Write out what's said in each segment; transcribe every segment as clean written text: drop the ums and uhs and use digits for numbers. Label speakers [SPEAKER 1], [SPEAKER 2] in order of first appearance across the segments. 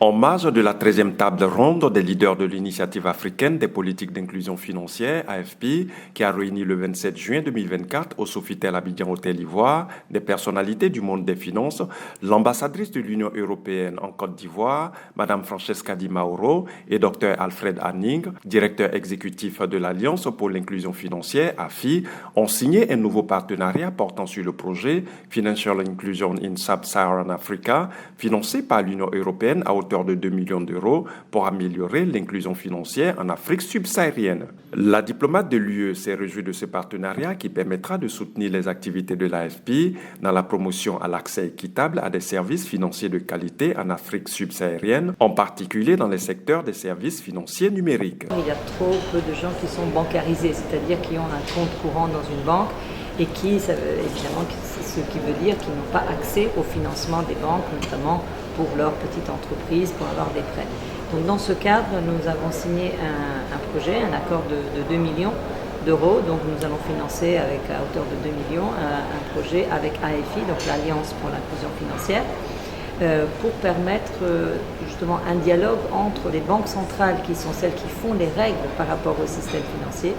[SPEAKER 1] En marge de la 13e table ronde des leaders de l'Initiative africaine des politiques d'inclusion financière, AFP, qui a réuni le 27 juin 2024 au Sofitel Abidjan Hôtel Ivoire des personnalités du monde des finances, l'ambassadrice de l'Union européenne en Côte d'Ivoire, Madame Francesca Di Mauro, et Dr Alfred Hanning, directeur exécutif de l'Alliance pour l'inclusion financière, AFI, ont signé un nouveau partenariat portant sur le projet Financial Inclusion in Sub-Saharan Africa, financé par l'Union européenne à hauteur de 2 millions d'euros pour améliorer l'inclusion financière en Afrique subsaharienne. La diplomate de l'UE s'est réjouie de ce partenariat qui permettra de soutenir les activités de l'AFP dans la promotion à l'accès équitable à des services financiers de qualité en Afrique subsaharienne, en particulier dans les secteurs des services financiers numériques.
[SPEAKER 2] Il y a trop peu de gens qui sont bancarisés, c'est-à-dire qui ont un compte courant dans une banque et qui, évidemment, ce qui veut dire qu'ils n'ont pas accès au financement des banques, notamment pour leur petite entreprise, pour avoir des prêts. Donc dans ce cadre, nous avons signé un projet, un accord de 2 millions d'euros. Donc nous allons financer à hauteur de 2 millions un projet avec AFI, donc l'Alliance pour l'inclusion financière, pour permettre justement un dialogue entre les banques centrales qui sont celles qui font les règles par rapport au système financier,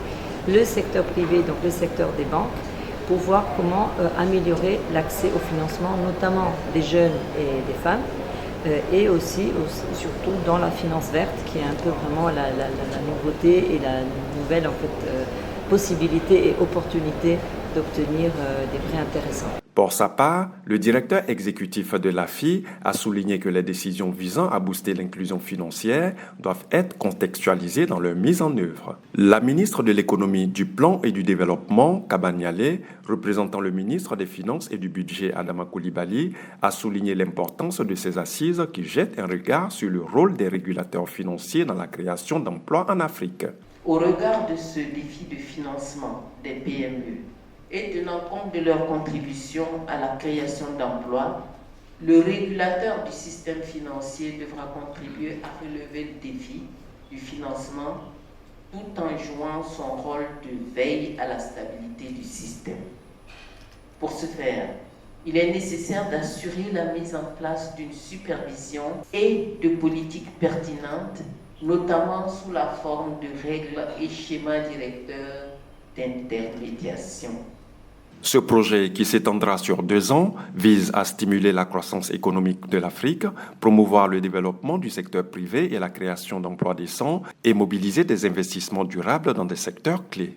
[SPEAKER 2] le secteur privé, donc le secteur des banques, pour voir comment améliorer l'accès au financement, notamment des jeunes et des femmes, et aussi, surtout dans la finance verte, qui est un peu vraiment la nouveauté et la nouvelle possibilité et opportunité d'obtenir des prêts intéressants.
[SPEAKER 1] Pour sa part, le directeur exécutif de l'AFI a souligné que les décisions visant à booster l'inclusion financière doivent être contextualisées dans leur mise en œuvre. La ministre de l'Économie, du Plan et du Développement, Kabanyale, représentant le ministre des Finances et du Budget, Adama Coulibaly, a souligné l'importance de ces assises qui jettent un regard sur le rôle des régulateurs financiers dans la création d'emplois en Afrique.
[SPEAKER 3] Au regard de ce défi de financement des PME, et tenant compte de leur contribution à la création d'emplois, le régulateur du système financier devra contribuer à relever le défi du financement tout en jouant son rôle de veille à la stabilité du système. Pour ce faire, il est nécessaire d'assurer la mise en place d'une supervision et de politiques pertinentes, notamment sous la forme de règles et schémas directeurs d'intermédiation.
[SPEAKER 1] Ce projet, qui s'étendra sur 2 ans, vise à stimuler la croissance économique de l'Afrique, promouvoir le développement du secteur privé et la création d'emplois décents et mobiliser des investissements durables dans des secteurs clés.